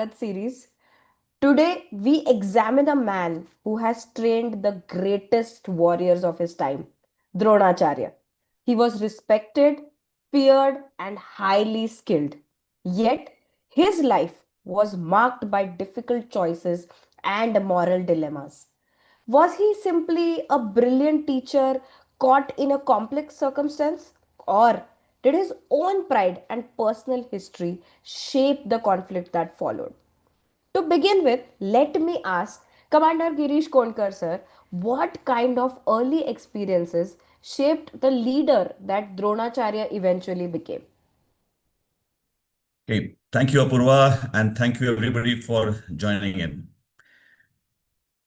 series. Today, we examine a man who has trained the greatest warriors of his time, Dronacharya. He was respected, feared, and highly skilled. Yet, his life was marked by difficult choices and moral dilemmas. Was he simply a brilliant teacher caught in a complex circumstance? Or did his own pride and personal history shape the conflict that followed? To begin with, let me ask Commander Girish Konkar, sir, what kind of early experiences shaped the leader that Dronacharya eventually became? Okay, thank you, Apurva, and thank you everybody for joining in.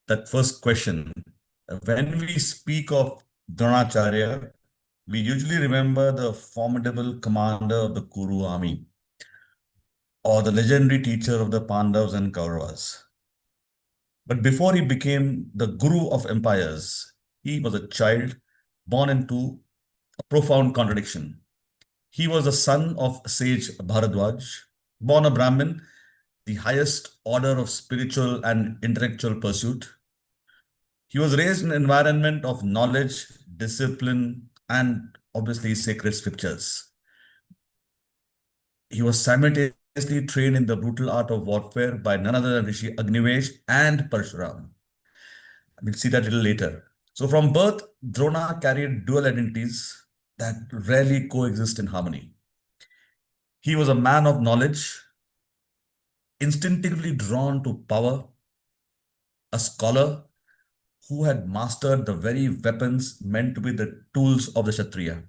That first question, when we speak of Dronacharya, we usually remember the formidable commander of the Kuru army or the legendary teacher of the Pandavas and Kauravas. But before he became the guru of empires, he was a child born into a profound contradiction. He was the son of sage Bharadwaj, born a Brahmin, the highest order of spiritual and intellectual pursuit. He was raised in an environment of knowledge, discipline, and obviously sacred scriptures. He was simultaneously trained in the brutal art of warfare by none other than Rishi Agnivesh and Parshuram. We'll see that a little later. So from birth, Drona carried dual identities that rarely coexist in harmony. He was a man of knowledge, instinctively drawn to power, a scholar who had mastered the very weapons meant to be the tools of the Kshatriya.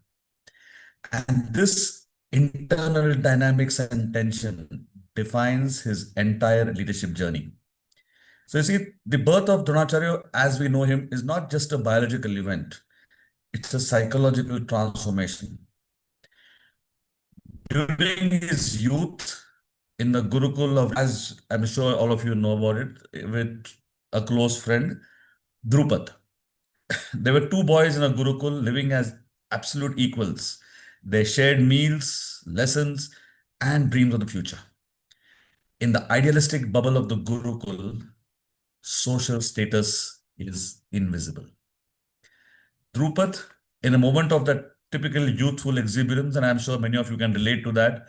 And this internal dynamics and tension defines his entire leadership journey. So you see, the birth of Dronacharya, as we know him, is not just a biological event. It's a psychological transformation. During his youth in the Gurukul of, as I'm sure all of you know about it, with a close friend, Drupad. There were two boys in a Gurukul living as absolute equals. They shared meals, lessons, and dreams of the future. In the idealistic bubble of the Gurukul, social status is invisible. Drupad, in a moment of that typical youthful exuberance, and I'm sure many of you can relate to that,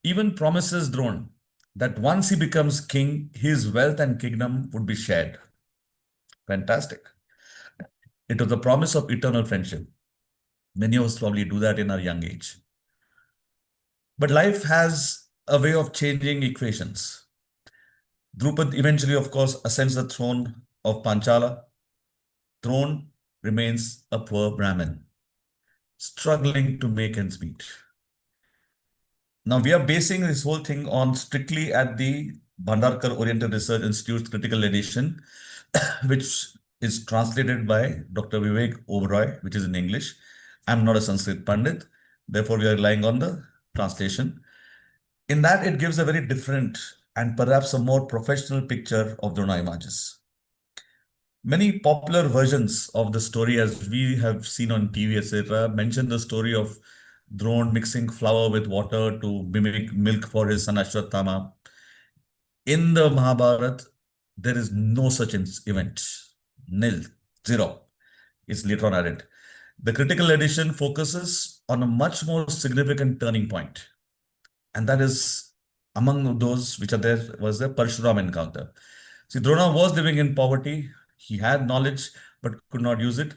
even promises Drona that once he becomes king, his wealth and kingdom would be shared. Fantastic. It was a promise of eternal friendship. Many of us probably do that in our young age. But life has a way of changing equations. Drupad eventually, of course, ascends the throne of Panchala. Throne remains a poor Brahmin, struggling to make ends meet. Now, we are basing this whole thing on strictly at the Bhandarkar Oriental Research Institute's Critical Edition, which is translated by Dr. Vivek Oberoi, which is in English. I'm not a Sanskrit Pandit, therefore we are relying on the translation. In that, it gives a very different and perhaps a more professional picture of Drona images. Many popular versions of the story, as we have seen on TV, etc., mention the story of Drona mixing flour with water to mimic milk for his son Ashwatthama. In the Mahabharata, there is no such event. Nil. Zero. It's later on added. The critical edition focuses on a much more significant turning point. And that is among those which are there was the Parshuram encounter. See, Drona was living in poverty. He had knowledge, but could not use it.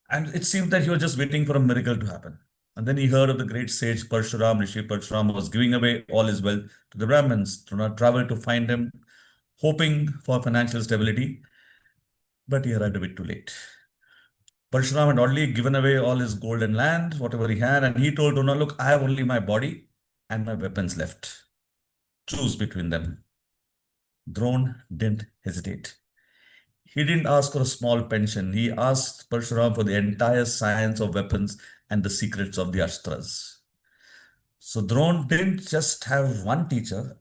And it seemed that he was just waiting for a miracle to happen. And then he heard of the great sage Parshuram. Rishi Parshuram was giving away all his wealth to the Brahmins. Drona traveled to find him, hoping for financial stability, but he arrived a bit too late. Parshuram had already given away all his gold and land, whatever he had, and he told Drona, look, I have only my body and my weapons left. Choose between them. Drona didn't hesitate. He didn't ask for a small pension. He asked Parshuram for the entire science of weapons and the secrets of the Astras. So Drona didn't just have one teacher.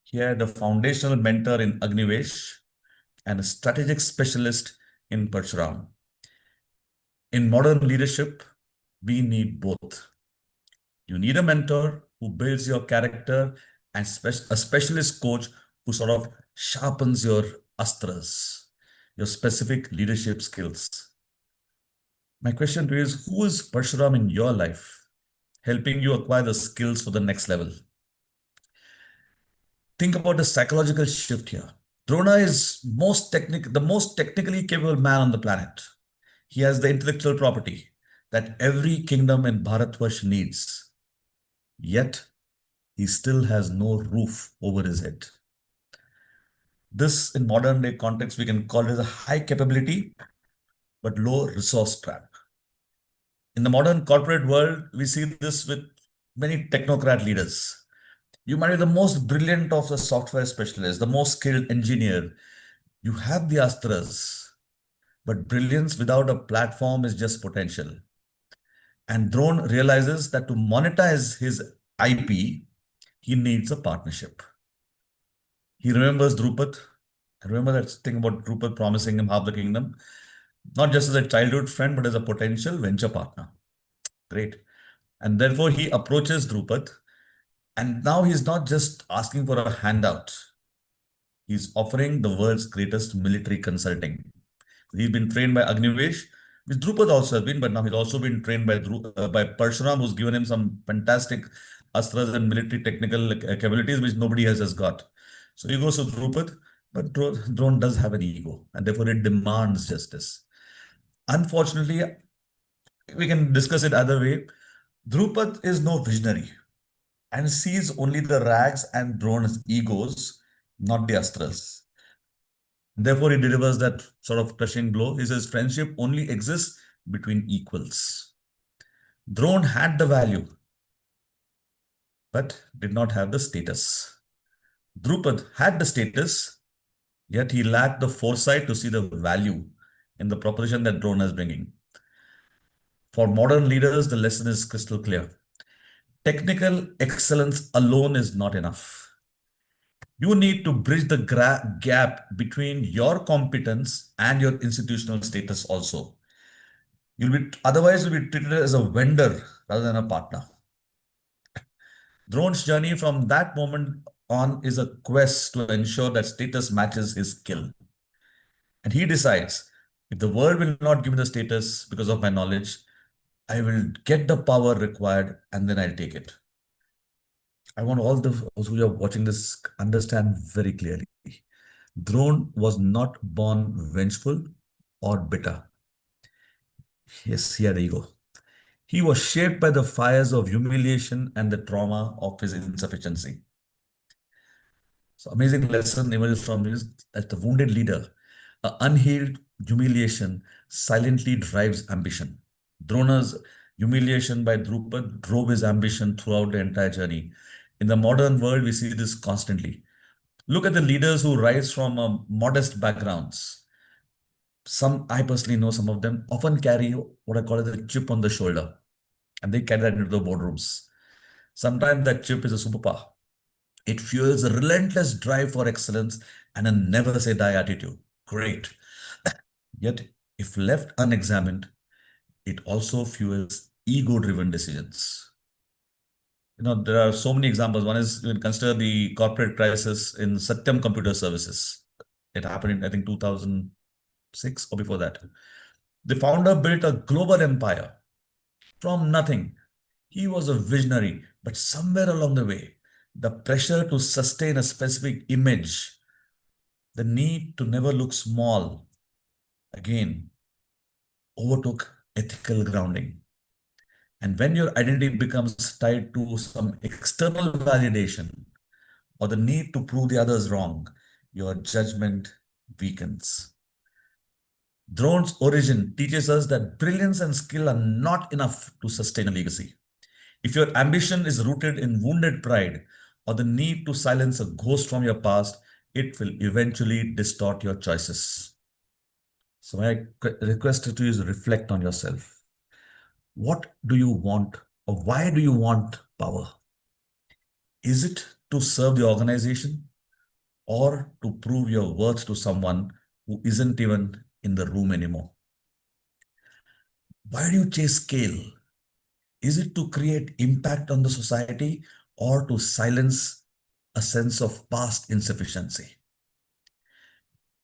He had a foundational mentor in Agnivesh and a strategic specialist in Parshuram. In modern leadership, we need both. You need a mentor who builds your character and a specialist coach who sort of sharpens your astras, your specific leadership skills. My question to you is, who is Parshuram in your life, helping you acquire the skills for the next level? Think about the psychological shift here. Drona is the most technically capable man on the planet. He has the intellectual property that every kingdom in Bharatvarsh needs. Yet, he still has no roof over his head. This, in modern day context, we can call it as a high capability but low resource trap. In the modern corporate world, we see this with many technocrat leaders. You might be the most brilliant of the software specialists, the most skilled engineer. You have the astras, but brilliance without a platform is just potential. And Drone realizes that to monetize his IP, he needs a partnership. He remembers Drupad. I remember that thing about Drupad promising him half the kingdom, not just as a childhood friend, but as a potential venture partner. Great. And therefore, he approaches Drupad. And now he's not just asking for a handout. He's offering the world's greatest military consulting. He's been trained by Agnivesh, which Drupad also has been, but now he's also been trained by Parshuram, who's given him some fantastic astras and military technical capabilities, which nobody else has got. So he goes to Drupad, but Drone does have an ego, and therefore it demands justice. Unfortunately, we can discuss it other way. Drupad is no visionary and sees only the rags and Drone's egos, not the astras. Therefore, he delivers that sort of crushing blow. He says friendship only exists between equals. Drone had the value, but did not have the status. Drupad had the status, yet he lacked the foresight to see the value in the proposition that Drone is bringing. For modern leaders, the lesson is crystal clear. Technical excellence alone is not enough. You need to bridge the gap between your competence and your institutional status also. Otherwise you'll be treated as a vendor rather than a partner. Drone's journey from that moment on is a quest to ensure that status matches his skill. And he decides, if the world will not give me the status because of my knowledge, I will get the power required and then I'll take it. I want all those who are watching this understand very clearly. Drone was not born vengeful or bitter. Yes, he had ego. He was shaped by the fires of humiliation and the trauma of his insufficiency. So amazing lesson emerges from this that the wounded leader, an unhealed humiliation silently drives ambition. Drona's humiliation by Drupad drove his ambition throughout the entire journey. In the modern world, we see this constantly. Look at the leaders who rise from modest backgrounds. I personally know some of them often carry what I call as a chip on the shoulder, and they carry that into the boardrooms. Sometimes that chip is a superpower. It fuels a relentless drive for excellence and a never say die attitude. Great. Yet, if left unexamined, it also fuels ego driven decisions. There are so many examples. One is, you can consider the corporate crisis in Satyam Computer Services. It happened in, I think, 2006 or before that. The founder built a global empire from nothing. He was a visionary, but somewhere along the way, the pressure to sustain a specific image, the need to never look small, again, overtook ethical grounding. And when your identity becomes tied to some external validation or the need to prove the others wrong, your judgment weakens. Drone's origin teaches us that brilliance and skill are not enough to sustain a legacy. If your ambition is rooted in wounded pride or the need to silence a ghost from your past, it will eventually distort your choices. So my request to you is reflect on yourself. What do you want, or why do you want power? Is it to serve the organization or to prove your worth to someone who isn't even in the room anymore? Why do you chase scale? Is it to create impact on the society or to silence a sense of past insufficiency.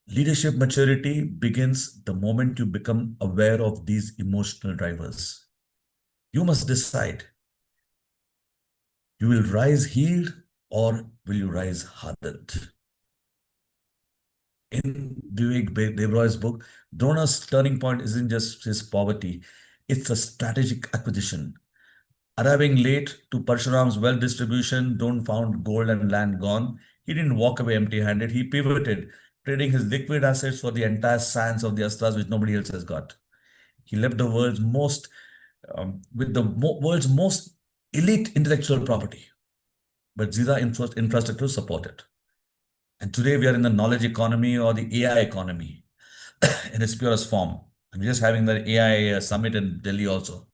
Leadership maturity begins the moment you become aware of these emotional drivers. You must decide, you will rise healed or will you rise hardened? In Vivek Devroy's book, Drona's turning point isn't just his poverty, it's a strategic acquisition. Arriving late to Parshuram's wealth distribution, Drone found gold and land gone. He didn't walk away empty-handed. He pivoted, trading his liquid assets for the entire science of the astras, which nobody else has got. He left the world's most, with the world's most elite intellectual property, but zero infrastructure to support it. And today we are in the knowledge economy or the AI economy in its purest form. I'm just having the AI summit in Delhi also.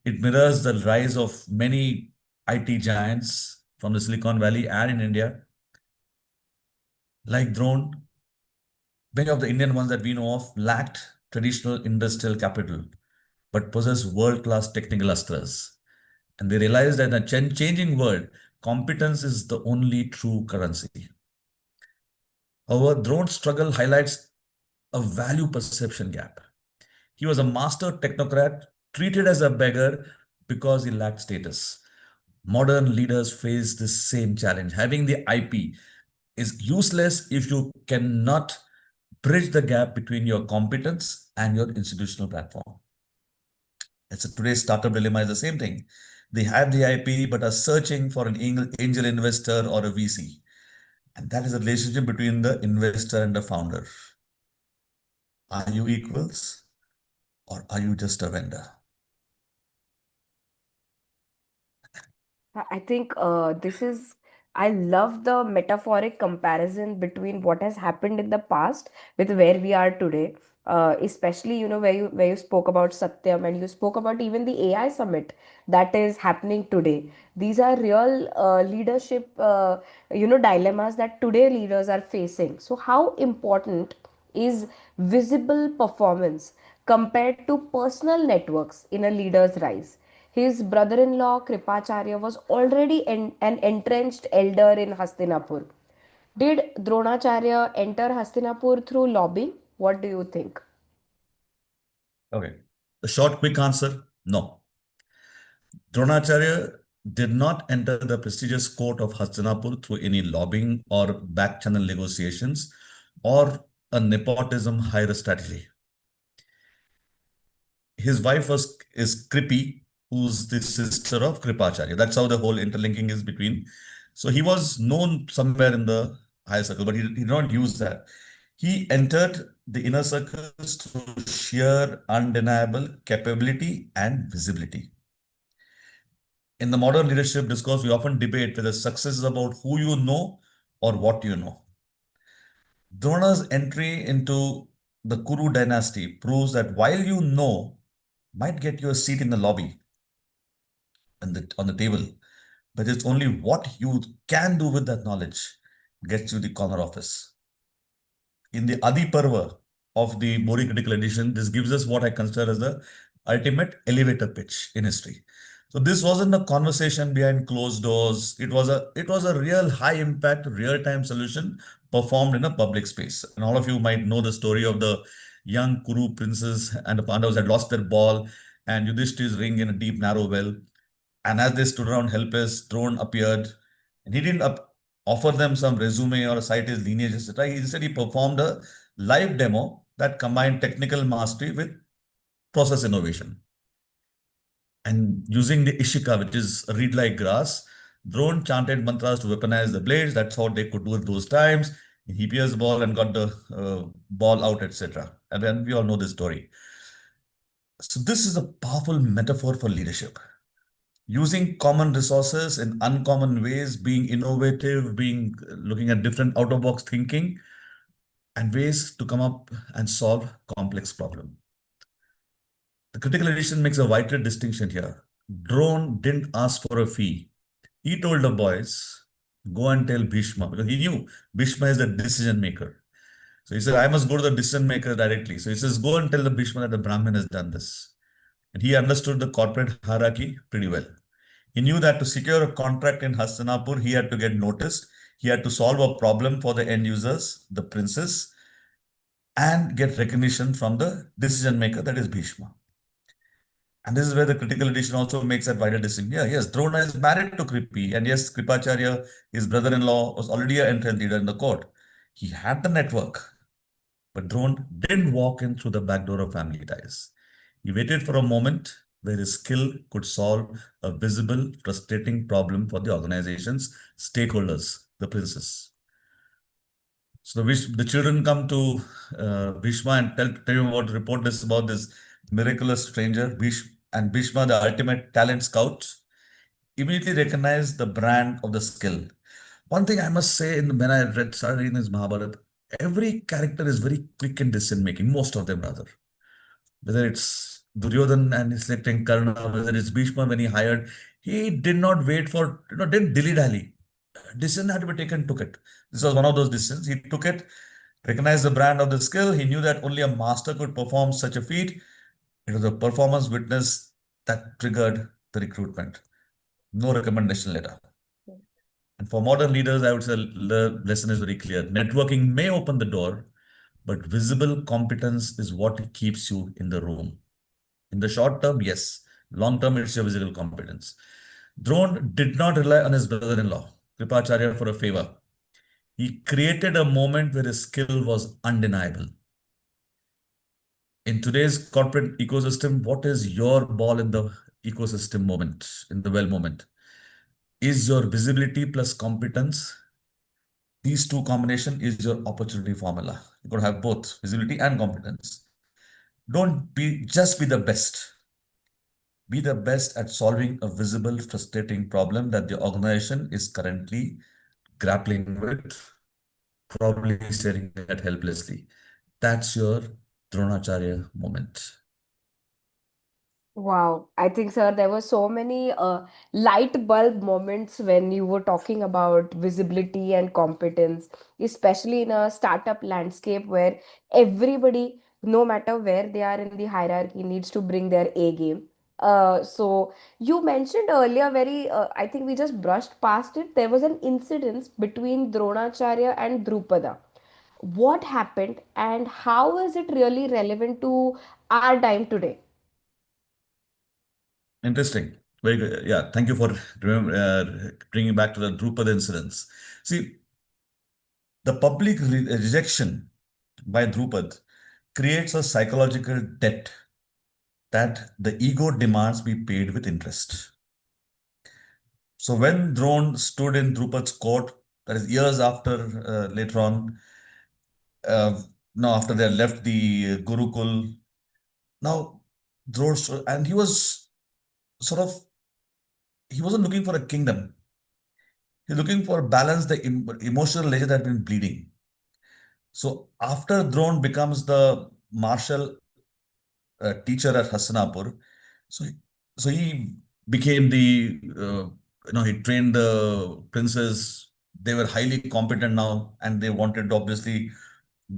It mirrors the rise of many IT giants from the Silicon Valley and in India, like Drone. Many of the Indian ones that we know of lacked traditional industrial capital, but possess world-class technical astras. And they realized that in a changing world, competence is the only true currency. However, Drone's struggle highlights a value perception gap. He was a master technocrat, treated as a beggar because he lacked status. Modern leaders face this same challenge. Having the IP is useless if you cannot bridge the gap between your competence and your institutional platform. Today's startup dilemma is the same thing. They have the IP but are searching for an angel investor or a VC. And that is a relationship between the investor and the founder. Are you equals or are you just a vendor? I think this is, I love the metaphoric comparison between what has happened in the past with where we are today. Especially, where you spoke about Satyam and you spoke about even the AI summit that is happening today. These are real leadership, dilemmas that today leaders are facing. So, how important is visible performance compared to personal networks in a leader's rise? His brother-in-law Kripacharya was already an entrenched elder in Hastinapur. Did Dronacharya enter Hastinapur through lobbying? What do you think? Okay. The short, quick answer, no. Dronacharya did not enter the prestigious court of Hastinapur through any lobbying or back channel negotiations or a nepotism hire strategy. His wife is Kripi, who's the sister of Kripacharya. That's how the whole interlinking is between. So he was known somewhere in the higher circle, but he did not use that. He entered the inner circles through sheer undeniable capability and visibility. In the modern leadership discourse, we often debate whether success is about who you know or what you know. Drona's entry into the Kuru dynasty proves that while you know might get you a seat in the lobby and on the table, but it's only what you can do with that knowledge gets you the corner office. In the Adi Parva of the BORI Critical Edition, this gives us what I consider as the ultimate elevator pitch in history. So this wasn't a conversation behind closed doors. It was a real high impact, real time solution performed in a public space. And all of you might know the story of the young Kuru princes and the Pandavas had lost their ball and Yudhishthir's ring in a deep narrow well. And as they stood around helpless, Drone appeared, and he didn't offer them some resume or cite his lineage, etc. He said he performed a live demo that combined technical mastery with process innovation. And using the Ishika, which is reed like grass, Drone chanted mantras to weaponize the blades. That's what they could do at those times. He pierced the ball and got the ball out, etc. And then we all know this story. So this is a powerful metaphor for leadership. Using common resources in uncommon ways, being innovative, being looking at different out of box thinking and ways to come up and solve complex problem. The critical edition makes a vital distinction here. Drone didn't ask for a fee. He told the boys, go and tell Bhishma, because he knew Bhishma is the decision maker. So he said, I must go to the decision maker directly. So he says, go and tell the Bhishma that the Brahmin has done this. And he understood the corporate hierarchy pretty well. He knew that to secure a contract in Hastinapur, he had to get noticed. He had to solve a problem for the end users, the princes, and get recognition from the decision maker, that is Bhishma. And this is where the critical edition also makes that vital distinction. Yeah, yes, Drona is married to Kripi, and yes, Kripacharya, his brother-in-law, was already an entrenched leader in the court. He had the network, but Drone didn't walk in through the back door of family ties. He waited for a moment where his skill could solve a visible, frustrating problem for the organization's stakeholders, the princes. So the children come to Bhishma and tell him report this about this miraculous stranger. And Bhishma, the ultimate talent scout, immediately recognized the brand of the skill. One thing I must say, when I started reading this Mahabharata, every character is very quick in decision making, most of them rather. Whether it's Duryodhan and he's selecting Karna, whether it's Bhishma when he hired, he did not wait for, didn't dilly-dally. Decision had to be taken, took it. This was one of those decisions. He took it, recognized the brand of the skill. He knew that only a master could perform such a feat. It was a performance witness that triggered the recruitment. No recommendation letter. And for modern leaders, I would say the lesson is very clear. Networking may open the door, but visible competence is what keeps you in the room. In the short term, yes. Long term, it's your visible competence. Drone did not rely on his brother-in-law, Kripacharya, for a favor. He created a moment where his skill was undeniable. In today's corporate ecosystem, what is your ball in the ecosystem moment, in the well moment? Is your visibility plus competence? These two combination is your opportunity formula. You got to have both visibility and competence. Don't just be the best. Be the best at solving a visible, frustrating problem that the organization is currently grappling with, probably staring at helplessly. That's your Dronacharya moment. Wow, I think, sir, there were so many light bulb moments when you were talking about visibility and competence, especially in a startup landscape where everybody, no matter where they are in the hierarchy, needs to bring their A game. So you mentioned earlier, I think we just brushed past it. There was an incident between Dronacharya and Drupada. What happened, and how is it really relevant to our time today? Interesting. Very good. Yeah, thank you for bringing back to the Drupad incidents. See, the public rejection by Drupad creates a psychological debt that the ego demands be paid with interest. So when Drone stood in Drupad's court, that is years after, later on, uh, now after they left the Gurukul, now Drone, and he was sort of, he wasn't looking for a kingdom. He's looking for balance, the emotional ledger that had been bleeding. So after Drone becomes the martial teacher at Hassanapur, so so he became the he trained the princes. They were highly competent now, and they wanted to obviously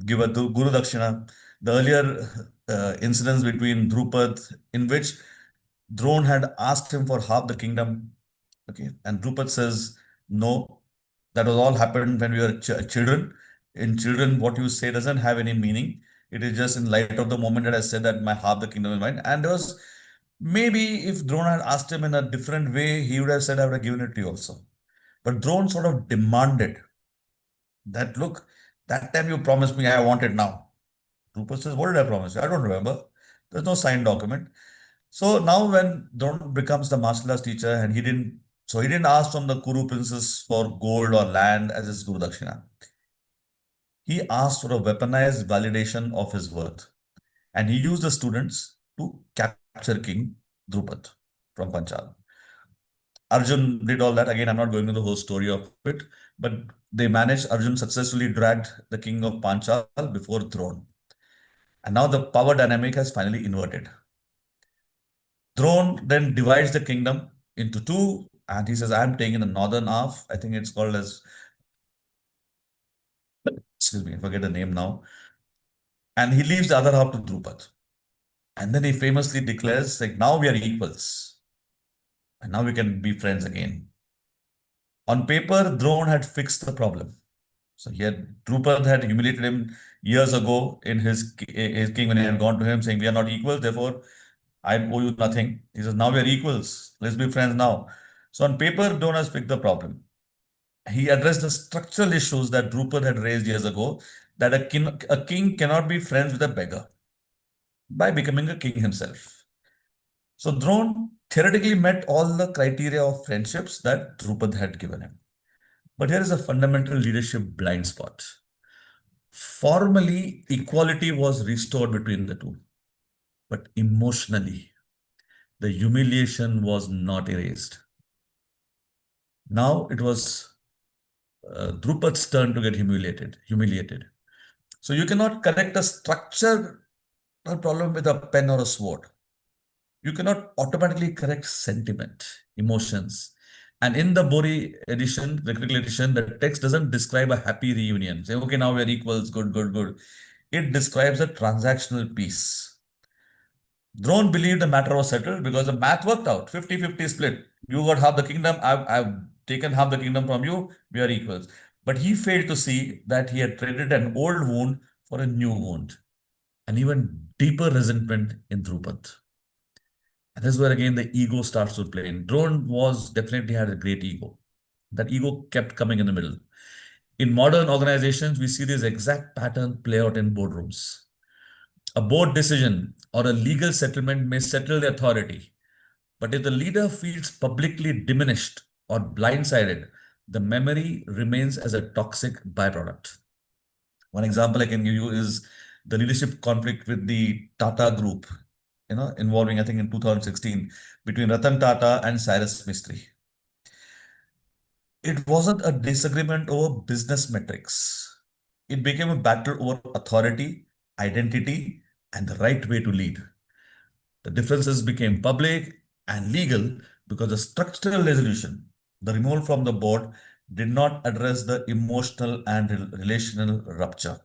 give a Guru Dakshina. The earlier incidents between Drupad, in which Drone had asked him for half the kingdom. Okay. And Drupad says, no, that was all happened when we were children. In children, what you say doesn't have any meaning. It is just in light of the moment that I said that my half the kingdom is mine. And there was maybe if Drona had asked him in a different way, he would have said, I would have given it to you also. But Drone sort of demanded that, look, that time you promised me I want it now. Drupad says, what did I promise you? I don't remember. There's no signed document. So now when Drona becomes the martial arts teacher and he didn't ask from the Kuru princess for gold or land as his Guru Dakshina. He asked for a weaponized validation of his worth. And he used the students to capture King Drupad from Panchal. Arjun did all that. Again, I'm not going into the whole story of it, but they managed, Arjun successfully dragged the king of Panchal before throne. And now the power dynamic has finally inverted. Throne then divides the kingdom into two, and he says, I'm taking the northern half. I think it's called as, excuse me, I forget the name now. And he leaves the other half to Drupad. And then he famously declares, like, now we are equals. And now we can be friends again. On paper, Drone had fixed the problem. So Drupad had humiliated him years ago in his king when he had gone to him saying, "We are not equals, therefore I owe you nothing." He says, "Now we are equals. Let's be friends now." So on paper, Drone has fixed the problem. He addressed the structural issues that Drupad had raised years ago, that a king cannot be friends with a beggar by becoming a king himself. So Drone theoretically met all the criteria of friendships that Drupad had given him. But here is a fundamental leadership blind spot. Formally, equality was restored between the two, but emotionally, the humiliation was not erased. Now it was Drupad's turn to get humiliated. So you cannot correct a structural problem with a pen or a sword. You cannot automatically correct sentiment, emotions. And in the BORI edition, the critical edition, the text doesn't describe a happy reunion. Say, okay, now we're equals, good, good, good. It describes a transactional piece. Drone believed the matter was settled because the math worked out. 50-50 split. You got half the kingdom, I've taken half the kingdom from you, we are equals. But he failed to see that he had traded an old wound for a new wound, an even deeper resentment in Drupad. And this is where again the ego starts to play in. Drone was definitely had a great ego. That ego kept coming in the middle. In modern organizations, we see this exact pattern play out in boardrooms. A board decision or a legal settlement may settle the authority, but if the leader feels publicly diminished or blindsided, the memory remains as a toxic byproduct. One example I can give you is the leadership conflict with the Tata Group, involving, I think, in 2016 between Ratan Tata and Cyrus Mistry. It wasn't a disagreement over business metrics. It became a battle over authority, identity, and the right way to lead. The differences became public and legal because the structural resolution, the removal from the board, did not address the emotional and relational rupture.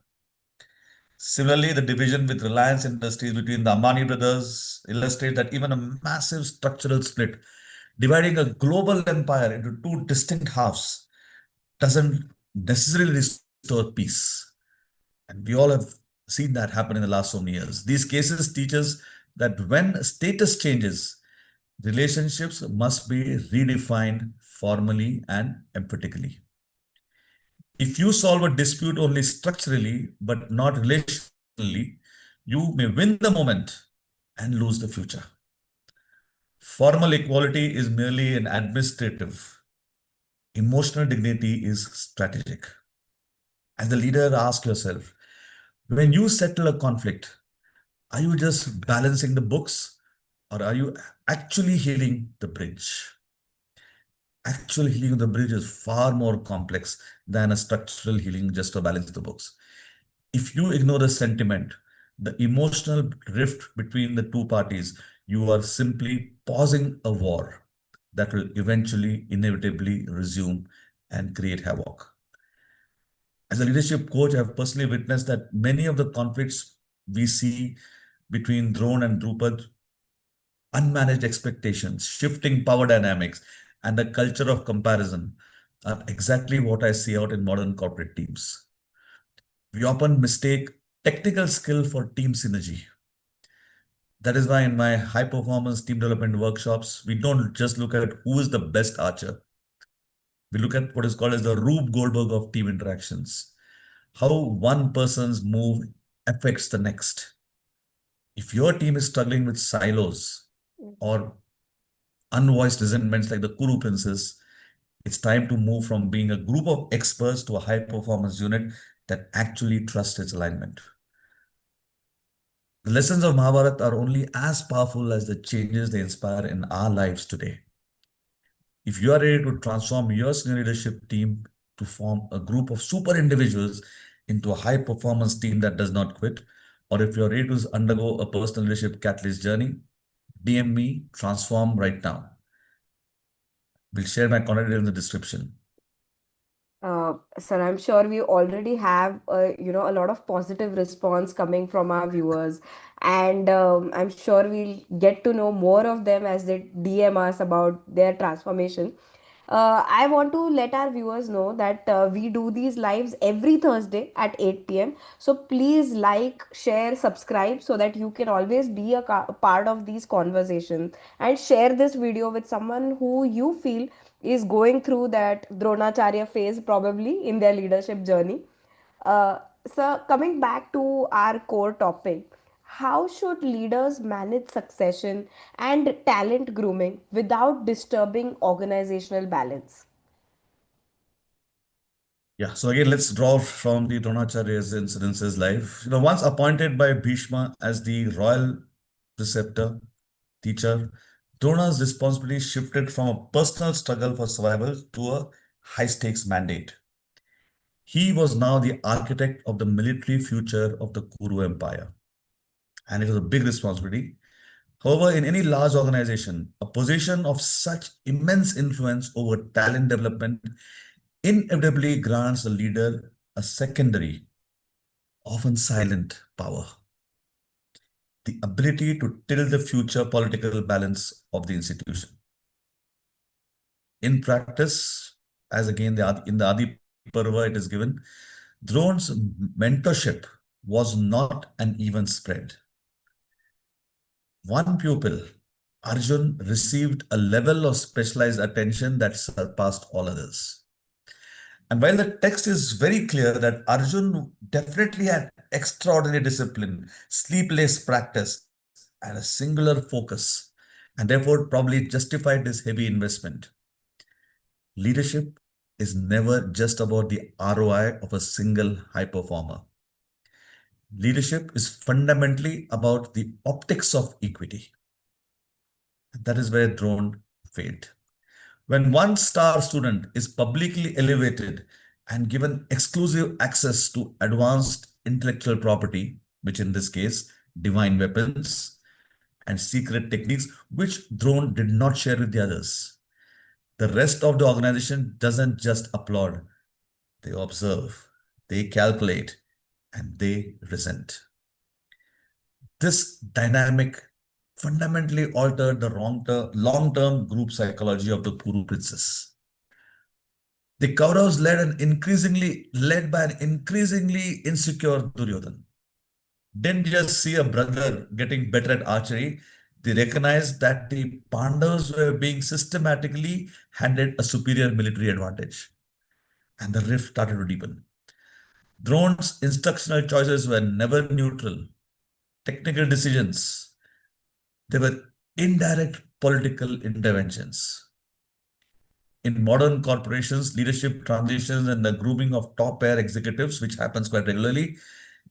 Similarly, the division with Reliance Industries between the Ambani brothers illustrates that even a massive structural split, dividing a global empire into two distinct halves, doesn't necessarily restore peace. And we all have seen that happen in the last so many years. These cases teach us that when status changes, relationships must be redefined formally and empathetically. If you solve a dispute only structurally but not relationally, you may win the moment and lose the future. Formal equality is merely an administrative. Emotional dignity is strategic. As the leader, ask yourself, when you settle a conflict, are you just balancing the books or are you actually healing the bridge? Actual healing of the bridge is far more complex than a structural healing just to balance the books. If you ignore the sentiment, the emotional rift between the two parties, you are simply pausing a war that will eventually, inevitably resume and create havoc. As a leadership coach, I've personally witnessed that many of the conflicts we see between Drone and Drupad, unmanaged expectations, shifting power dynamics, and the culture of comparison are exactly what I see out in modern corporate teams. We often mistake technical skill for team synergy. That is why in my high performance team development workshops, we don't just look at who is the best archer. We look at what is called as the Rube Goldberg of team interactions. How one person's move affects the next. If your team is struggling with silos or unvoiced resentments like the Kuru Princess, it's time to move from being a group of experts to a high performance unit that actually trusts its alignment. The lessons of Mahabharata are only as powerful as the changes they inspire in our lives today. If you are ready to transform your senior leadership team to form a group of super individuals into a high performance team that does not quit, or if you're ready to undergo a personal leadership catalyst journey, DM me, transform right now. We'll share my contact details in the description. Sir, I'm sure we already have, a lot of positive response coming from our viewers, and I'm sure we'll get to know more of them as they DM us about their transformation. I want to let our viewers know that we do these lives every Thursday at 8 p.m. So please like, share, subscribe so that you can always be a part of these conversations, and share this video with someone who you feel is going through that Dronacharya phase probably in their leadership journey. Uh, so, coming back to our core topic, how should leaders manage succession and talent grooming without disturbing organizational balance? Yeah, so again, let's draw from the Dronacharya's incidences life. Once appointed by Bhishma as the royal preceptor, teacher, Drona's responsibility shifted from a personal struggle for survival to a high stakes mandate. He was now the architect of the military future of the Kuru Empire, and it was a big responsibility. However, in any large organization, a position of such immense influence over talent development inevitably grants the leader a secondary, often silent power, the ability to tilt the future political balance of the institution. In practice, as again in the Adi Parva it is given, Drone's mentorship was not an even spread. One pupil, Arjun, received a level of specialized attention that surpassed all others. And while the text is very clear that Arjun definitely had extraordinary discipline, sleepless practice, and a singular focus, and therefore probably justified this heavy investment, leadership is never just about the ROI of a single high performer. Leadership is fundamentally about the optics of equity. That is where Drone failed. When one star student is publicly elevated and given exclusive access to advanced intellectual property, which in this case, divine weapons and secret techniques, which Drone did not share with the others, the rest of the organization doesn't just applaud, they observe, they calculate, and they resent. This dynamic fundamentally altered the long-term group psychology of the Kuru princess. The Kauravas led by an increasingly insecure Duryodhan. Didn't just see a brother getting better at archery, they recognized that the Pandavas were being systematically handed a superior military advantage, and the rift started to deepen. Drone's instructional choices were never neutral. Technical decisions, they were indirect political interventions. In modern corporations, leadership transitions and the grooming of top pair executives, which happens quite regularly,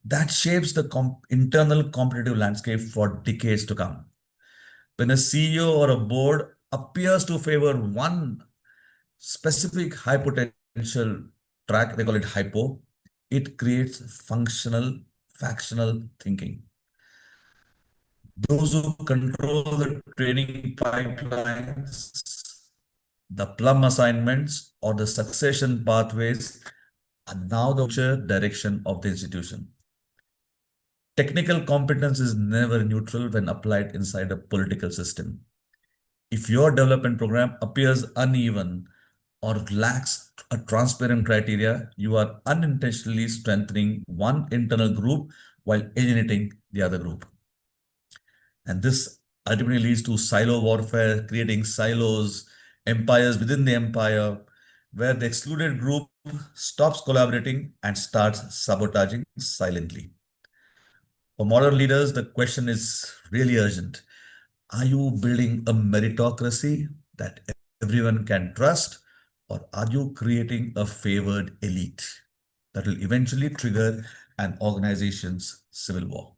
that shapes the internal competitive landscape for decades to come. When a CEO or a board appears to favor one specific high potential track, they call it hypo, it creates factional thinking. Those who control the training pipelines, the plum assignments, or the succession pathways are now the future direction of the institution. Technical competence is never neutral when applied inside a political system. If your development program appears uneven or lacks a transparent criteria, you are unintentionally strengthening one internal group while alienating the other group. And this ultimately leads to silo warfare, creating silos, empires within the empire, where the excluded group stops collaborating and starts sabotaging silently. For modern leaders, the question is really urgent. Are you building a meritocracy that everyone can trust, or are you creating a favored elite that will eventually trigger an organization's civil war?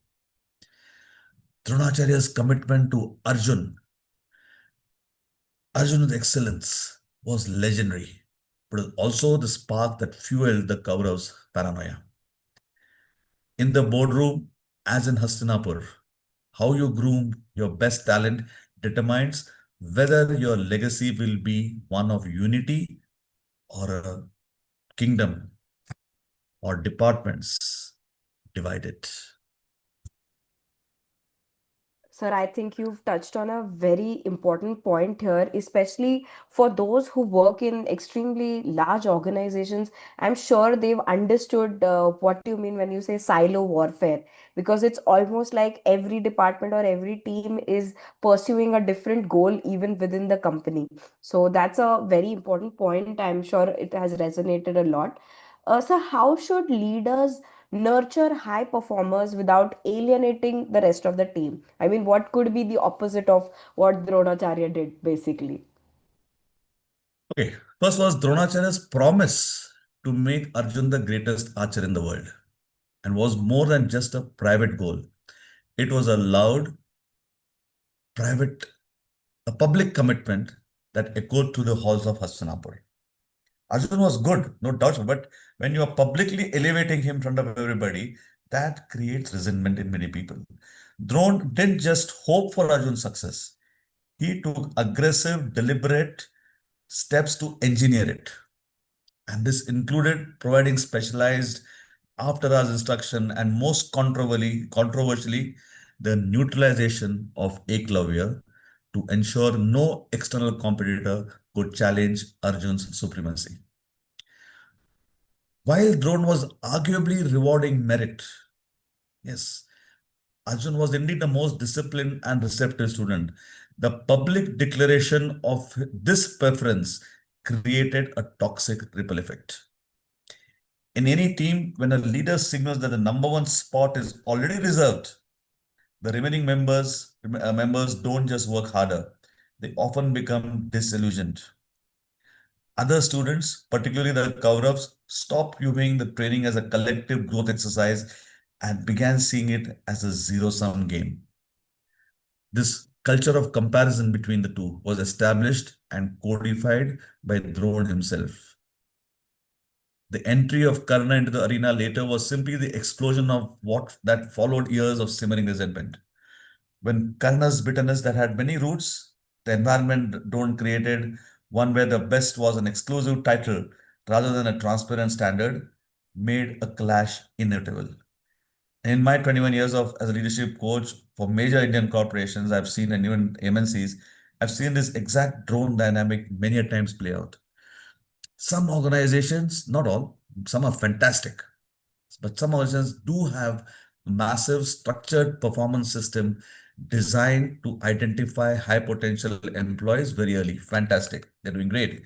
Dronacharya's commitment to Arjun's excellence was legendary, but also the spark that fueled the Kaurav's paranoia. In the boardroom, as in Hastinapur, how you groom your best talent determines whether your legacy will be one of unity or a kingdom or departments divided. Sir, I think you've touched on a very important point here, especially for those who work in extremely large organizations. I'm sure they've understood what you mean when you say silo warfare, because it's almost like every department or every team is pursuing a different goal even within the company. So that's a very important point. I'm sure it has resonated a lot. So, how should leaders nurture high performers without alienating the rest of the team? I mean, what could be the opposite of what Dronacharya did, basically? Okay, first was Dronacharya's promise to make Arjun the greatest archer in the world and was more than just a private goal. It was a loud, private, a public commitment that echoed through the halls of Hastinapur. Arjun was good, no doubt, but when you are publicly elevating him in front of everybody, that creates resentment in many people. Drone didn't just hope for Arjun's success. He took aggressive, deliberate steps to engineer it. And this included providing specialized after-hours instruction and most controversially, the neutralization of Eklavya to ensure no external competitor could challenge Arjun's supremacy. While Drone was arguably rewarding merit, yes, Arjun was indeed the most disciplined and receptive student. The public declaration of this preference created a toxic ripple effect. In any team, when a leader signals that the number one spot is already reserved, the remaining members don't just work harder; they often become disillusioned. Other students, particularly the Kauravs, stopped viewing the training as a collective growth exercise and began seeing it as a zero-sum game. This culture of comparison between the two was established and codified by Drone himself. The entry of Karna into the arena later was simply the explosion of what that followed years of simmering resentment. When Karna's bitterness that had many roots, the environment Drone created, one where the best was an exclusive title rather than a transparent standard, made a clash inevitable. In my 21 years of as a leadership coach for major Indian corporations, I've seen, and even MNCs, I've seen this exact Drone dynamic many a times play out. Some organizations, not all, some are fantastic, but some organizations do have massive structured performance system designed to identify high potential employees very early. Fantastic. They're doing great.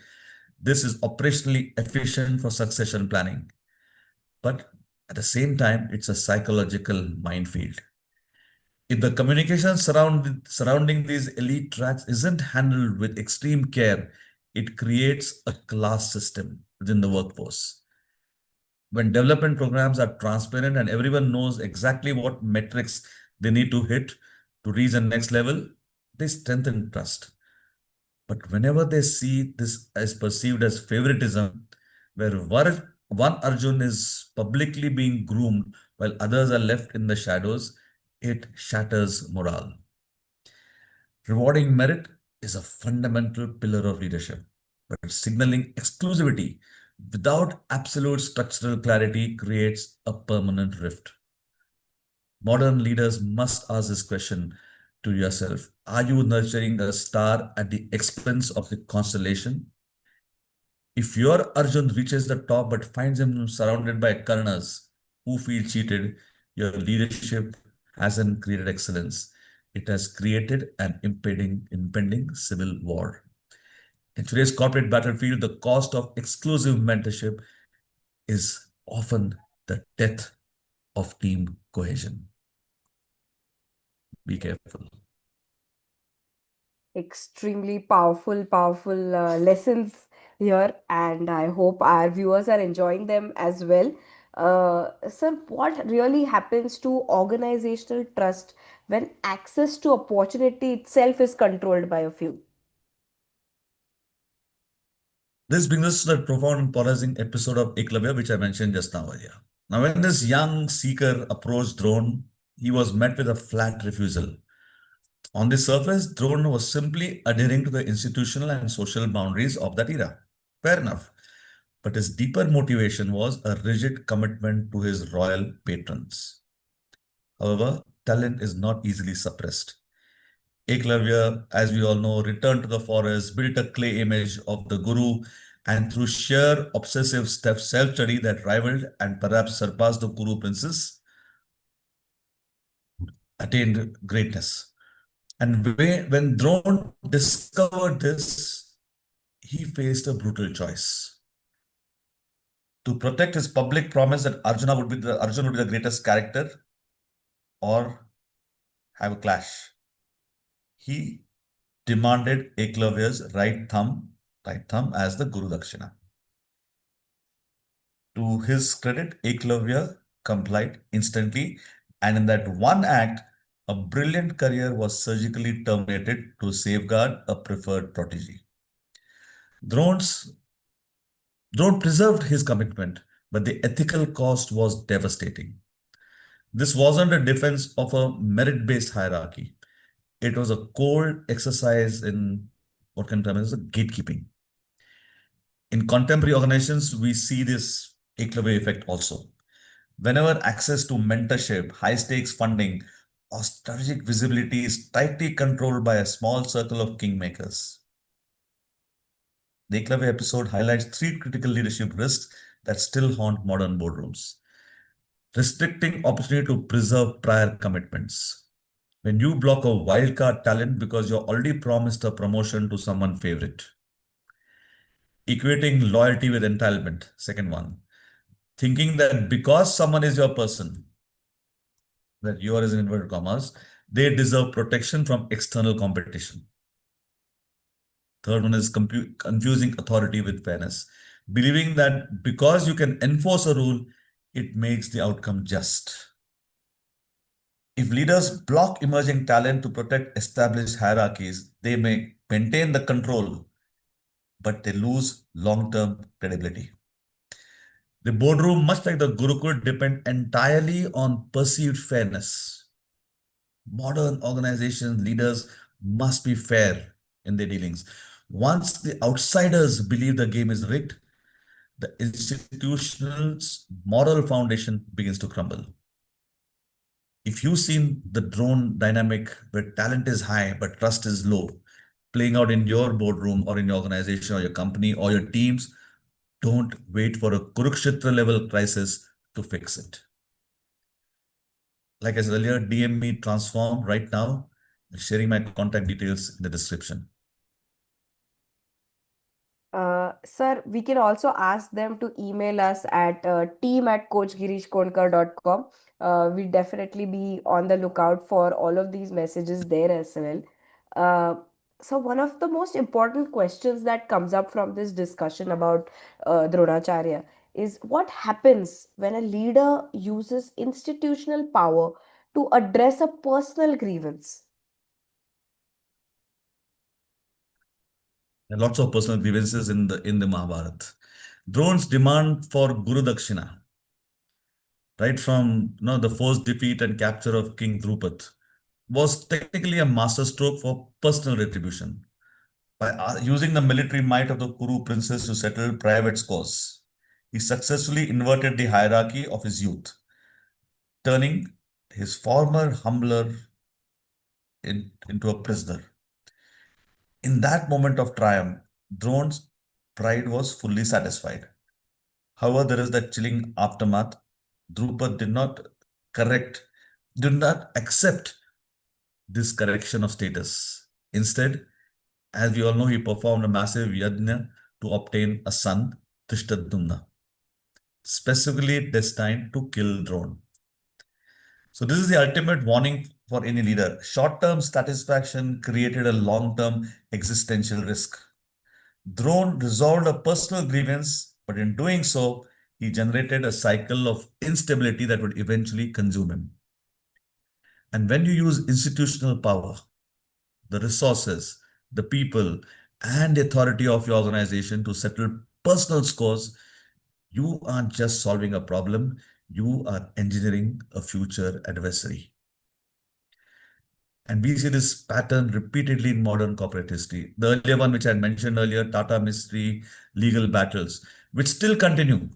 This is operationally efficient for succession planning. But at the same time, it's a psychological minefield. If the communication surrounding these elite tracks isn't handled with extreme care, it creates a class system within the workforce. When development programs are transparent and everyone knows exactly what metrics they need to hit to reach the next level, they strengthen trust. But whenever they see this as perceived as favoritism, where one Arjun is publicly being groomed while others are left in the shadows, it shatters morale. Rewarding merit is a fundamental pillar of leadership, but signaling exclusivity without absolute structural clarity creates a permanent rift. Modern leaders must ask this question to yourself. Are you nurturing a star at the expense of the constellation? If your Arjun reaches the top but finds him surrounded by Karnas who feel cheated, your leadership hasn't created excellence. It has created an impending civil war. In today's corporate battlefield, the cost of exclusive mentorship is often the death of team cohesion. Be careful. Extremely powerful lessons here, and I hope our viewers are enjoying them as well. Sir, what really happens to organizational trust when access to opportunity itself is controlled by a few? This brings us to the profound and polarizing episode of Eklavya, which I mentioned just now earlier. Now, when this young seeker approached Drone, he was met with a flat refusal. On the surface, Drone was simply adhering to the institutional and social boundaries of that era. Fair enough. but his deeper motivation was a rigid commitment to his royal patrons. However, talent is not easily suppressed. Eklavya, as we all know, returned to the forest, built a clay image of the guru, and through sheer obsessive self-study that rivaled and perhaps surpassed the Kuru princess, attained greatness. And when Drona discovered this, he faced a brutal choice. To protect his public promise that Arjuna would be the greatest character, or have a clash, he demanded Eklavya's right thumb as the Guru Dakshina. To his credit, Eklavya complied instantly, and in that one act, a brilliant career was surgically terminated to safeguard a preferred protege. Drones Drone preserved his commitment, but the ethical cost was devastating. This wasn't a defense of a merit-based hierarchy. It was a cold exercise in what can term as a gatekeeping. In contemporary organizations, we see this Eklavya effect also. Whenever access to mentorship, high stakes funding, or strategic visibility is tightly controlled by a small circle of kingmakers. The Eklavya episode highlights three critical leadership risks that still haunt modern boardrooms. Restricting opportunity to preserve prior commitments. When you block a wildcard talent because you're already promised a promotion to someone favorite. Equating loyalty with entitlement, second one. Thinking that because someone is your person, that you are in inverted commas, they deserve protection from external competition. Third one is confusing authority with fairness. Believing that because you can enforce a rule, it makes the outcome just. If leaders block emerging talent to protect established hierarchies, they may maintain the control, but they lose long-term credibility. The boardroom, much like the Gurukul, depend entirely on perceived fairness. Modern organization leaders must be fair in their dealings. Once the outsiders believe the game is rigged, the institutional's moral foundation begins to crumble. If you've seen the drone dynamic where talent is high but trust is low, playing out in your boardroom or in your organization or your company or your teams, don't wait for a Kurukshetra level crisis to fix it. Like I said earlier, DM me transform right now, sharing my contact details in the description. Sir, we can also ask them to email us at team@coachgirishkonkar.com. We'll definitely be on the lookout for all of these messages there as well. Uh, so, one of the most important questions that comes up from this discussion about Dronacharya is what happens when a leader uses institutional power to address a personal grievance? There are lots of personal grievances in the Mahabharata. Drone's demand for Guru Dakshina, right from the forced defeat and capture of King Drupad, was technically a masterstroke for personal retribution. By using the military might of the Kuru princes to settle private scores, he successfully inverted the hierarchy of his youth, turning his former humbler into a prisoner. In that moment of triumph, Drone's pride was fully satisfied. However, there is that chilling aftermath. Drupad correct, did not accept this correction of status. Instead, as we all know, he performed a massive yajna to obtain a son, Tishtadumna, specifically destined to kill Drone. So this is the ultimate warning for any leader. Short-term satisfaction created a long-term existential risk. Drone resolved a personal grievance, but in doing so, he generated a cycle of instability that would eventually consume him. And when you use institutional power, the resources, the people, and the authority of your organization to settle personal scores, you aren't just solving a problem, you are engineering a future adversary. And we see this pattern repeatedly in modern corporate history. The earlier one, which I had mentioned earlier, Tata mystery, legal battles, which still continue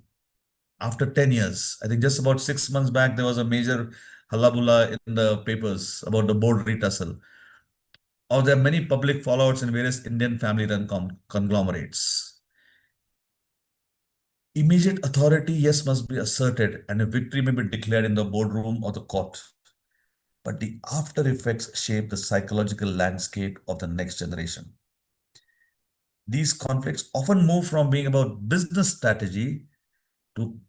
after 10 years. I think just about 6 months back, there was a major hullabulla in the papers about the BORI tussle. Or there are many public fallouts in various Indian family-run conglomerates. Immediate authority, yes, must be asserted, and a victory may be declared in the boardroom or the court. But the after effects shape the psychological landscape of the next generation. These conflicts often move from being about business strategy to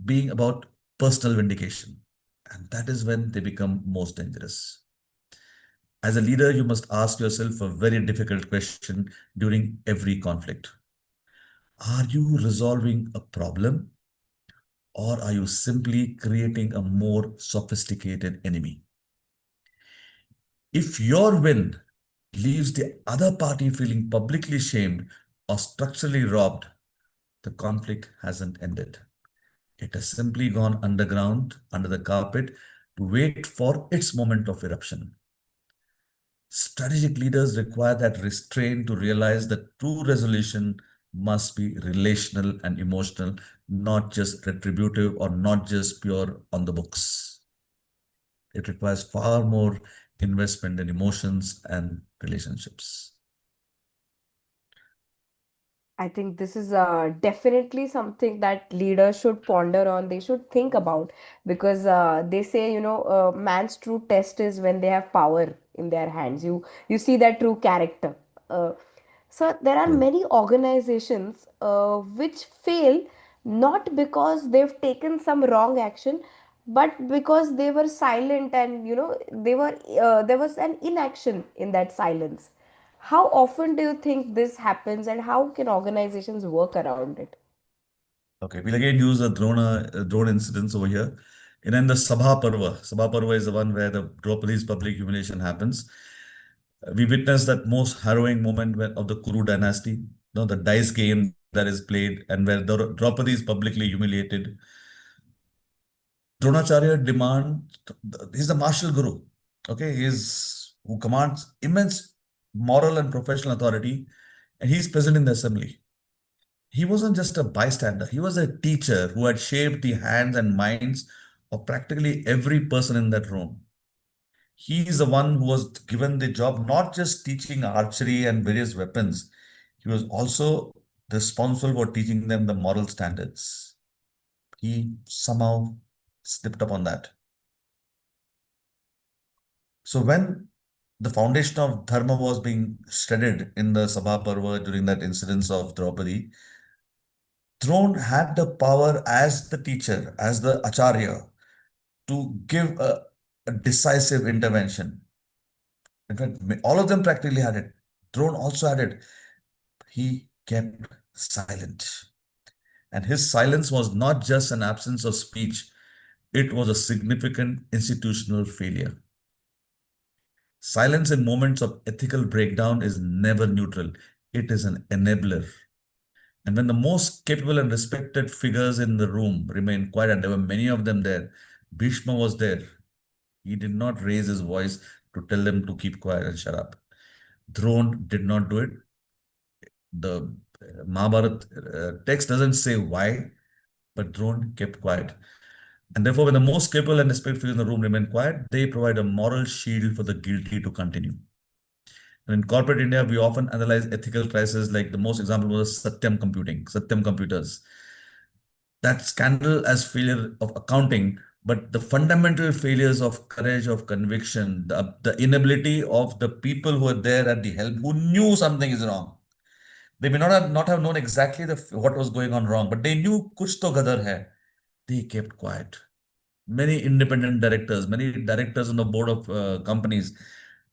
being about personal vindication. And that is when they become most dangerous. As a leader, you must ask yourself a very difficult question during every conflict. Are you resolving a problem, or are you simply creating a more sophisticated enemy? If your win leaves the other party feeling publicly shamed or structurally robbed, the conflict hasn't ended. It has simply gone underground, under the carpet, to wait for its moment of eruption. Strategic leaders require that restraint to realize that true resolution must be relational and emotional, not just retributive or not just pure on the books. It requires far more investment in emotions and relationships. I think this is definitely something that leaders should ponder on. They should think about because they say, man's true test is when they have power in their hands. You see that true character. Uh, so there are True. many organizations which fail not because they've taken some wrong action, but because they were silent and there was an inaction in that silence. How often do you think this happens, and how can organizations work around it? Okay, we'll again use the drone incidents over here. And then the Sabha Parva is the one where the Draupadi's public humiliation happens. We witnessed that most harrowing moment of the Kuru dynasty, the dice game that is played and where Draupadi is publicly humiliated. Dronacharya he's the martial guru. Okay, he's who commands immense moral and professional authority, and he's present in the assembly. He wasn't just a bystander, he was a teacher who had shaped the hands and minds of practically every person in that room. He is the one who was given the job not just teaching archery and various weapons, he was also responsible for teaching them the moral standards. He somehow slipped up on that. So when the foundation of Dharma was being shredded in the Sabha Parva during that incidence of Draupadi, Drona had the power as the teacher, as the Acharya, to give a decisive intervention. In fact, all of them practically had it. Drone also had it. He kept silent. And his silence was not just an absence of speech, it was a significant institutional failure. Silence in moments of ethical breakdown is never neutral, it is an enabler. And when the most capable and respected figures in the room remained quiet, and there were many of them there, Bhishma was there. He did not raise his voice to tell them to keep quiet and shut up. Drone did not do it. The Mahabharat text doesn't say why, but Drone kept quiet. And therefore, when the most capable and respected figures in the room remain quiet, they provide a moral shield for the guilty to continue. And in corporate India, we often analyze ethical crises like the most example was Satyam computers. That scandal as failure of accounting, but the fundamental failures of courage, of conviction, the inability of the people who were there at the helm, who knew something is wrong. They may not have known exactly what was going on wrong, but they knew kuch to gadar hai. They kept quiet. Many independent directors, many directors on the board of companies,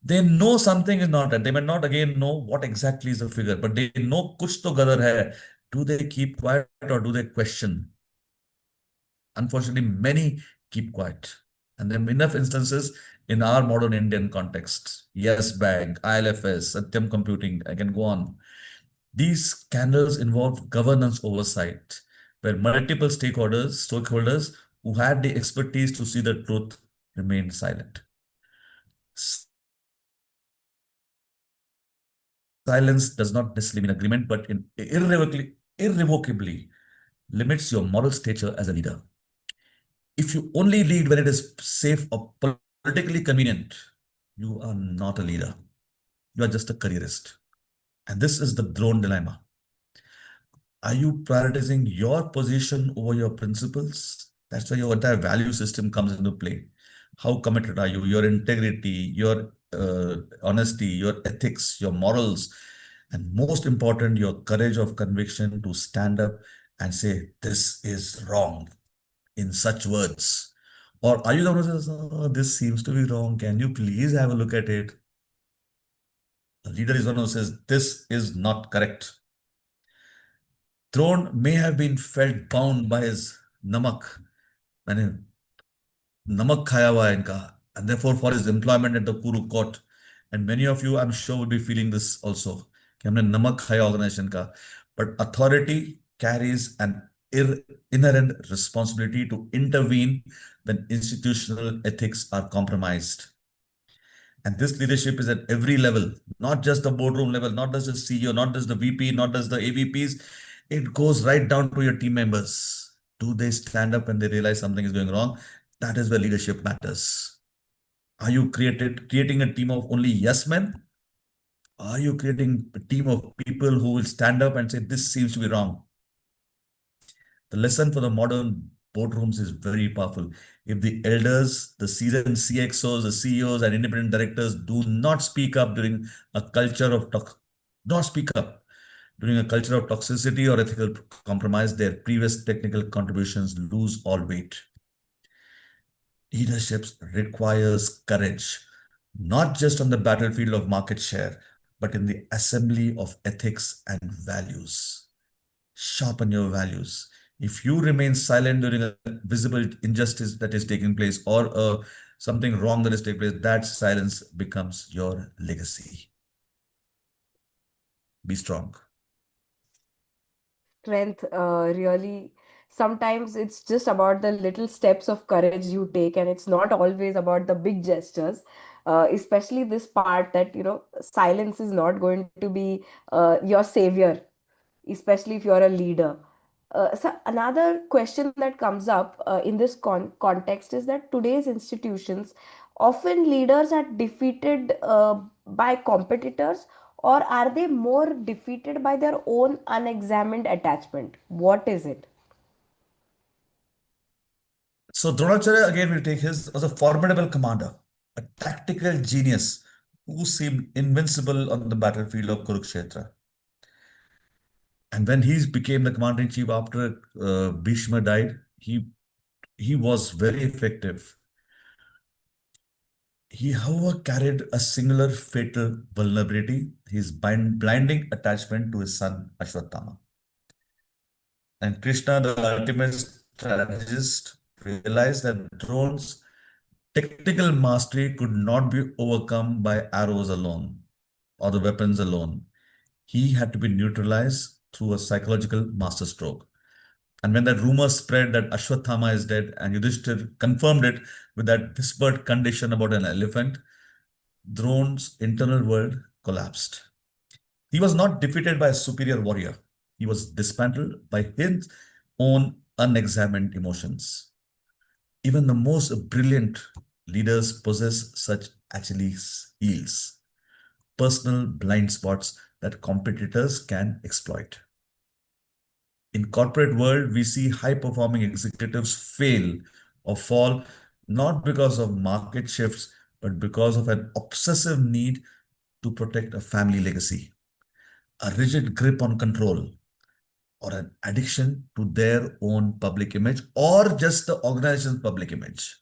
they know something is not right. They may not again know what exactly is the figure, but they know kuch to gadar hai. Do they keep quiet or do they question? Unfortunately, many keep quiet. And there are enough instances in our modern Indian context. Yes Bank, ILFS, Satyam Computing, I can go on. These scandals involve governance oversight, where multiple stakeholders who had the expertise to see the truth remained silent. silence does not necessarily mean agreement, but irrevocably limits your moral stature as a leader. If you only lead when it is safe or politically convenient, you are not a leader. You are just a careerist. And this is the drone dilemma. Are you prioritizing your position over your principles? That's why your entire value system comes into play. How committed are you? Your integrity, your honesty, your ethics, your morals, and most important, your courage of conviction to stand up and say, this is wrong in such words. Or are you the one who says, oh, this seems to be wrong. Can you please have a look at it? The leader is one who says, this is not correct. Throne may have been felt bound by his namak, मैंने नमक खाया हुआ है इनका, and therefore for his employment at the Kuru court. And many of you, I'm sure, would be feeling this also, कि हमने नमक खाया organization का. But authority carries an inherent responsibility to intervene when institutional ethics are compromised. And this leadership is at every level, not just the boardroom level, not just the CEO, not just the VP, not just the AVPs. It goes right down to your team members. Do they stand up when they realize something is going wrong? That is where leadership matters. Are you creating a team of only yes men? Are you creating a team of people who will stand up and say, this seems to be wrong? The lesson for the modern boardrooms is very powerful. If the elders, the seasoned CXOs, the CEOs, and independent directors do not speak up during a culture of not speak up during a culture of toxicity or ethical compromise, their previous technical contributions lose all weight. Leadership requires courage, not just on the battlefield of market share, but in the assembly of ethics and values. Sharpen your values. If you remain silent during a visible injustice that is taking place, or something wrong that is taking place, that silence becomes your legacy. Be strong. Strength, really, sometimes it's just about the little steps of courage you take, and it's not always about the big gestures. Especially this part that, silence is not going to be your savior, especially if you're a leader. So another question that comes up in this context is that today's institutions, often leaders are defeated by competitors, or are they more defeated by their own unexamined attachment? What is it? So Dronacharya again will take his was a formidable commander, a tactical genius who seemed invincible on the battlefield of Kurukshetra. And when he became the commander in chief after Bhishma died, he was very effective. He, however, carried a singular fatal vulnerability, his blinding attachment to his son Ashwatthama. And Krishna, the ultimate strategist, realized that Drone's technical mastery could not be overcome by arrows alone or the weapons alone. He had to be neutralized through a psychological masterstroke. And when that rumor spread that Ashwatthama is dead, and Yudhishthir confirmed it with that whispered condition about an elephant, Drone's internal world collapsed. He was not defeated by a superior warrior. He was dismantled by his own unexamined emotions. Even the most brilliant leaders possess such Achilles heels, personal blind spots that competitors can exploit. In corporate world, we see high-performing executives fail or fall not because of market shifts, but because of an obsessive need to protect a family legacy, a rigid grip on control, or an addiction to their own public image, or just the organization's public image.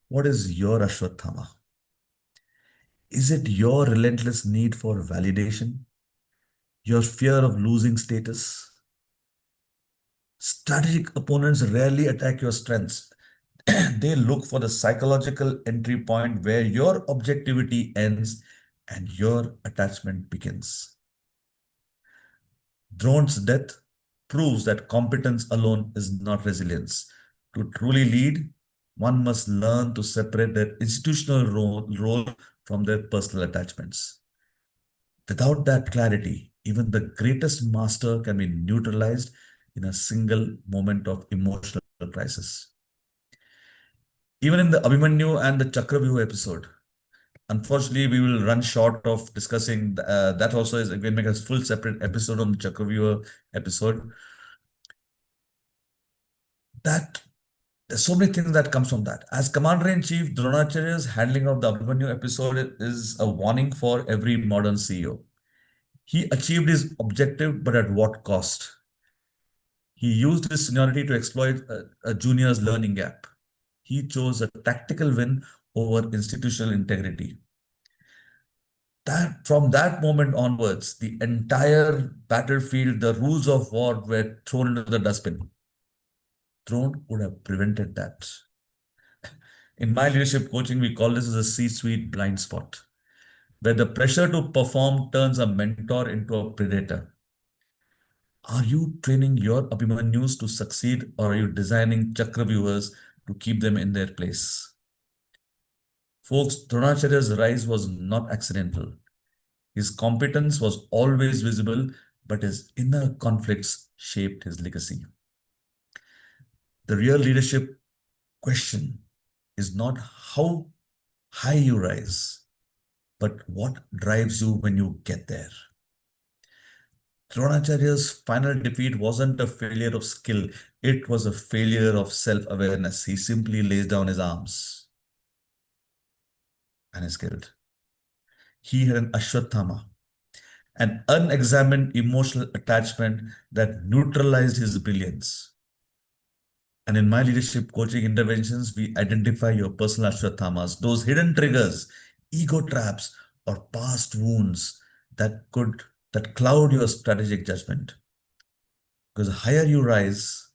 What is your Ashwatthama? Is it your relentless need for validation? Your fear of losing status? Strategic opponents rarely attack your strengths. They look for the psychological entry point where your objectivity ends and your attachment begins. Drone's death proves that competence alone is not resilience. To truly lead, one must learn to separate their institutional role from their personal attachments. Without that clarity, even the greatest master can be neutralized in a single moment of emotional crisis. Even in the Abhimanyu and the Chakravyuh episode, unfortunately, we will run short of discussing that. Also, is we make a full separate episode on the Chakravyuh episode. That there's so many things that comes from that. As Commander-in-Chief, Dronacharya's handling of the Abhimanyu episode is a warning for every modern CEO. He achieved his objective, but at what cost? He used his seniority to exploit a junior's learning gap. He chose a tactical win over institutional integrity. That from that moment onwards, the entire battlefield, the rules of war were thrown into the dustbin. Drone would have prevented that. In my leadership coaching, we call this as a C-suite blind spot, where the pressure to perform turns a mentor into a predator. Are you training your Abhimanyus to succeed, or are you designing Chakravyuhas to keep them in their place? Folks, Dronacharya's rise was not accidental. His competence was always visible, but his inner conflicts shaped his legacy. The real leadership question is not how high you rise, but what drives you when you get there. Dronacharya's final defeat wasn't a failure of skill, it was a failure of self-awareness. He simply lays down his arms and is killed. He had an Ashwatthama, an unexamined emotional attachment that neutralized his brilliance. And in my leadership coaching interventions, we identify your personal Ashwathamas, those hidden triggers, ego traps, or past wounds that cloud your strategic judgment. Because the higher you rise,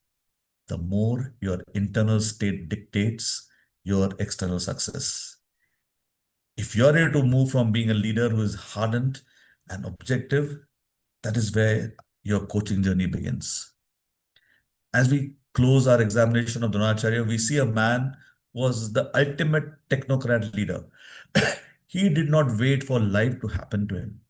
the more your internal state dictates your external success. If you're able to move from being a leader who is hardened and objective, that is where your coaching journey begins. As we close our examination of Dronacharya, we see a man who was the ultimate technocrat leader. He did not wait for life to happen to him.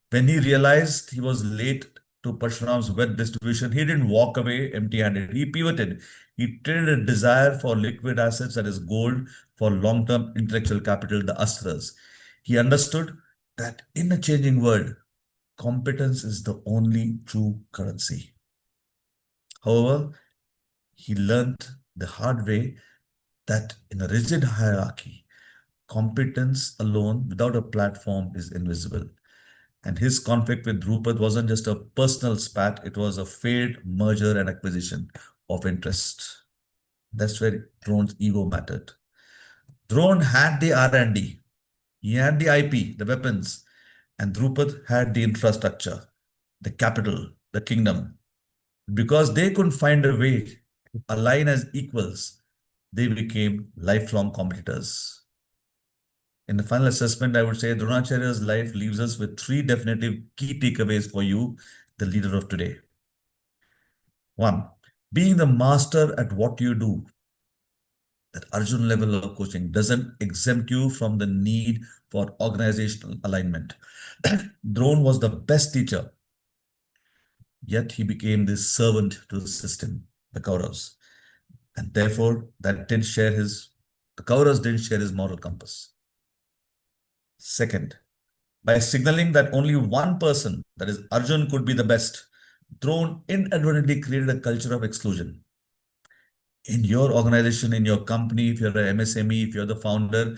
When he realized he was late to Parshuram's wealth distribution, he didn't walk away empty-handed. He pivoted. He traded a desire for liquid assets, that is gold, for long-term intellectual capital, the astras. He understood that in a changing world, competence is the only true currency. However, he learned the hard way that in a rigid hierarchy, competence alone without a platform is invisible. And his conflict with Drupad wasn't just a personal spat, it was a failed merger and acquisition of interest. That's where Drone's ego mattered. Drone had the R&D, he had the IP, the weapons, and Drupad had the infrastructure, the capital, the kingdom. Because they couldn't find a way to align as equals, they became lifelong competitors. In the final assessment, I would say Dronacharya's life leaves us with three definitive key takeaways for you, the leader of today. One, being the master at what you do, that Arjun level of coaching doesn't exempt you from the need for organizational alignment. Drone was the best teacher, yet he became the servant to the system, the Kauravas. And therefore, the Kauravas didn't share his moral compass. Second, by signaling that only one person, that is Arjun, could be the best, Drone inadvertently created a culture of exclusion. In your organization, in your company, if you're an MSME, if you're the founder,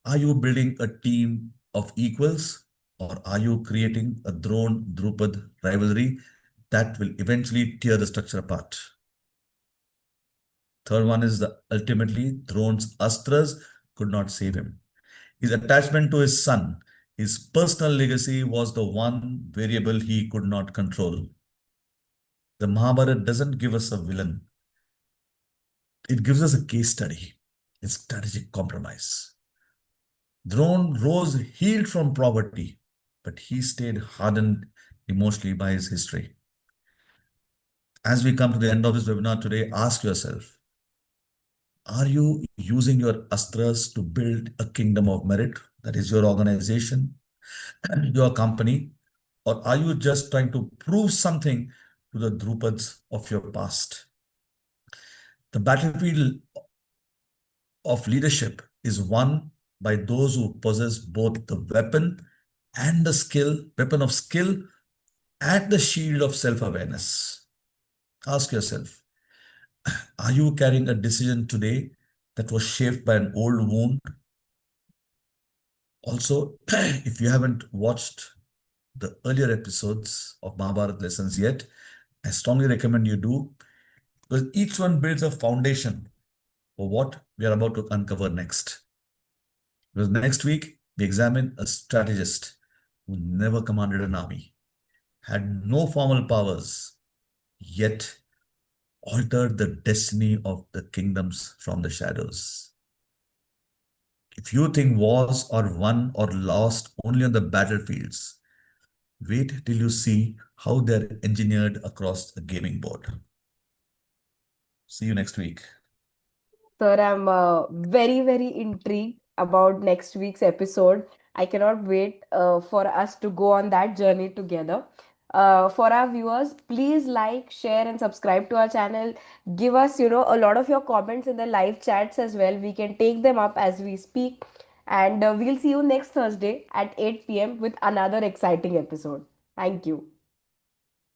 are you building a team of equals, or are you creating a Drone Drupad rivalry that will eventually tear the structure apart? Third one is that ultimately Drone's astras could not save him. His attachment to his son, his personal legacy, was the one variable he could not control. The Mahabharata doesn't give us a villain. It gives us a case study, a strategic compromise. Drone rose healed from poverty, but he stayed hardened emotionally by his history. As we come to the end of this webinar today, ask yourself, are you using your astras to build a kingdom of merit? That is your organization. your company, or are you just trying to prove something to the Drupads of your past? The battlefield of leadership is won by those who possess both the weapon of skill and the shield of self-awareness. Ask yourself, are you carrying a decision today that was shaped by an old wound? Also, if you haven't watched the earlier episodes of Mahabharata lessons yet, I strongly recommend you do, because each one builds a foundation for what we are about to uncover next. Because next week, we examine a strategist who never commanded an army, had no formal powers, yet altered the destiny of the kingdoms from the shadows. If you think wars are won or lost only on the battlefields, wait till you see how they're engineered across a gaming board. See you next week. Sir, I'm very, very intrigued about next week's episode. I cannot wait for us to go on that journey together. For our viewers, please like, share, and subscribe to our channel. Give us, a lot of your comments in the live chats as well. We can take them up as we speak. And we'll see you next Thursday at 8 p.m. with another exciting episode. Thank you.